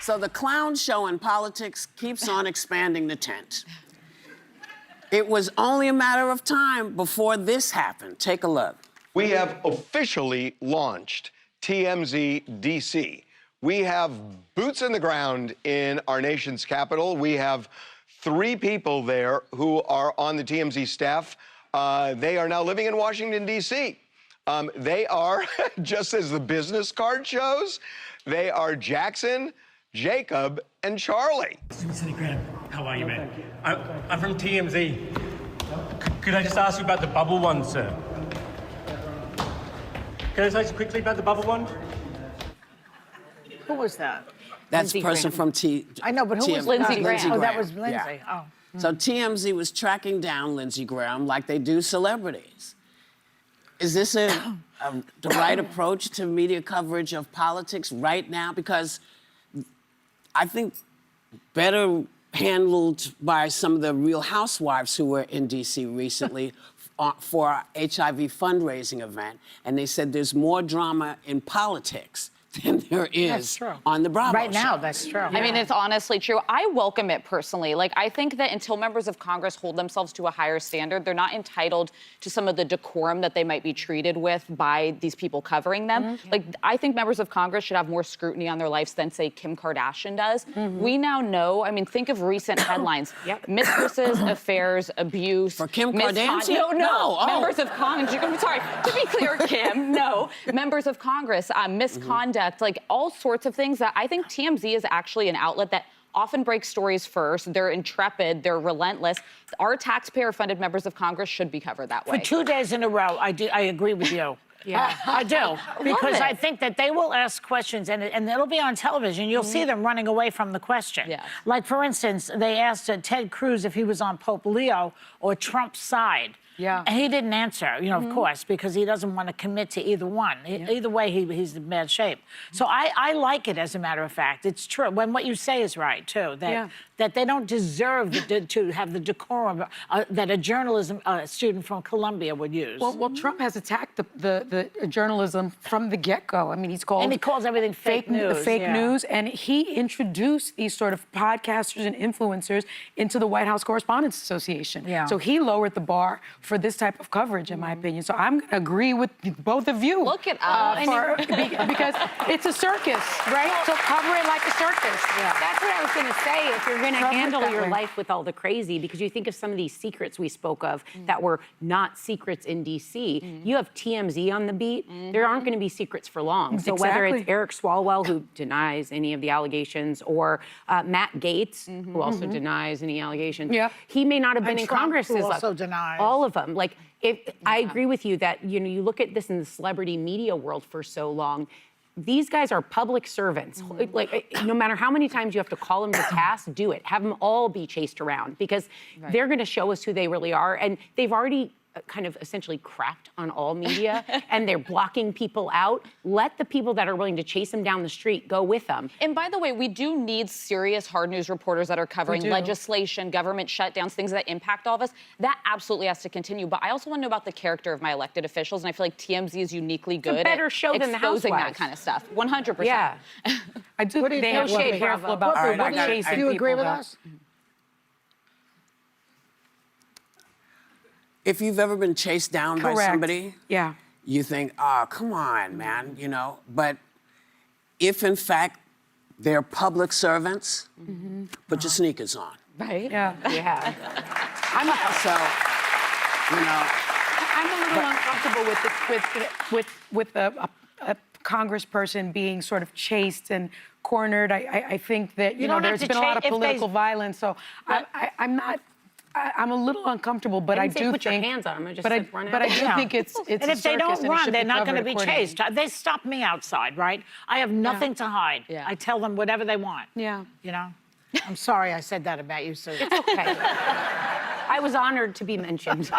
So the clown show in politics keeps on expanding the tent. It was only a matter of time before this happened. Take a look. We have officially launched TMZ DC. We have boots in the ground in our nation's capital. We have 3 people there who are on the TMZ staff. They are now living in Washington, D.C. They are, just as the business card shows, they are Jackson, Jacob, and Charlie. Senator Graham, how are you, man? I'm from TMZ. Could I just ask you about the bubble one, sir? Can I ask you quickly about the bubble one? Who was that? That's a Lindsey person Graham. from I know, but who was Lindsey Graham. Oh, that was Lindsey. Yeah. Oh. So TMZ was tracking down Lindsey Graham like they do celebrities. Is this the right approach to media coverage of politics right now? Because I think better handled by some of the Real Housewives who were in D.C. recently for our HIV fundraising event, and they said there's more drama in politics than there is on the Bravo Right now, show. that's true. I mean, it's honestly true. I welcome it personally. Like, I think that until members of Congress hold themselves to a higher standard, they're not entitled to some of the decorum that they might be treated with by these people covering them. Mm-hmm. Like, I think members of Congress should have more scrutiny on their lives than, say, Kim Kardashian does. Mm-hmm. We now know, I mean, think of recent headlines. Mistresses, affairs, abuse. For Kim Kardashian? No. Oh. Members of Congress. I'm sorry. To be clear, Kim, no. Members of Congress, misconduct. Like all sorts of things that I think TMZ is actually an outlet that often breaks stories first. They're intrepid, they're relentless. Our taxpayer-funded members of Congress should be covered that way. For 2 days in a row, I agree with you. Yeah. I do. Because it. I think that they will ask questions, and it'll be on television. You'll see them running away from the question. Yes. Like, for instance, they asked Ted Cruz if he was on Pope Leo or Trump's side. Yeah. And he didn't answer, you know, of course, because he doesn't want to commit to either one. Either way, he's in bad shape. So I like it, as a matter of fact. It's true. When what you say is right, too, that they don't deserve to have the decorum that a journalism student from Columbia would use. Well, Trump has attacked the journalism from the get-go. I mean, he calls everything fake news. Fake news, and he introduced these sort of podcasters and influencers into the White House Correspondents Association. Yeah. So he lowered the bar for this type of coverage, in my opinion. So I'm going to agree with both of you. Look at us. Because it's a circus, right? So cover it like a circus. That's what I was going to say. If you're going to handle your life with all the crazy, because you think of some of these secrets we spoke of that were not secrets in D.C. You have TMZ on the beat. There aren't going to be secrets for long. So whether it's Eric Swalwell, who denies any of the allegations, or Matt Gaetz, who also denies any allegations, he may not have been in Trump, Congress. who also denies. All of them. Like, I agree with you that, you know, you look at this in the celebrity media world for so long. These guys are public servants. Like, no matter how many times you have to call them to task, do it. Have them all be chased around, because they're going to show us who they really are. And they've already kind of essentially crapped on all media, and they're blocking people out. Let the people that are willing to chase them down the street go with them. And by the way, we do need serious hard news reporters that are covering legislation, government shutdowns, things that impact all of us. That absolutely has to continue. But I also want to know about the character of my elected officials, and I feel like TMZ is uniquely good better at show than the exposing that Housewives. kind of stuff. 100%. Yeah. I do What do you think think, they should be Lovely? careful about chasing Do you agree people with down. us? If you've ever been chased down by somebody, Yeah. you think, oh, come on, man, you know. But if, in fact, they're public servants, put your sneakers on. Right? Yeah. So, you know. I'm a little uncomfortable with a congressperson being sort of chased and cornered. I think that, you know, don't have there's to been a lot of if they- political violence, so I'm a little uncomfortable, but I didn't say do put think... your hands on them, I just but said run But I out. do think it's And a if they don't circus, and it run, should they're not covered going to be accordingly. chased. They stop me outside, right? I have nothing to hide. I tell them whatever they want. Yeah. You know? I'm sorry I said that about you, Sue. It's okay. I was honored to be mentioned.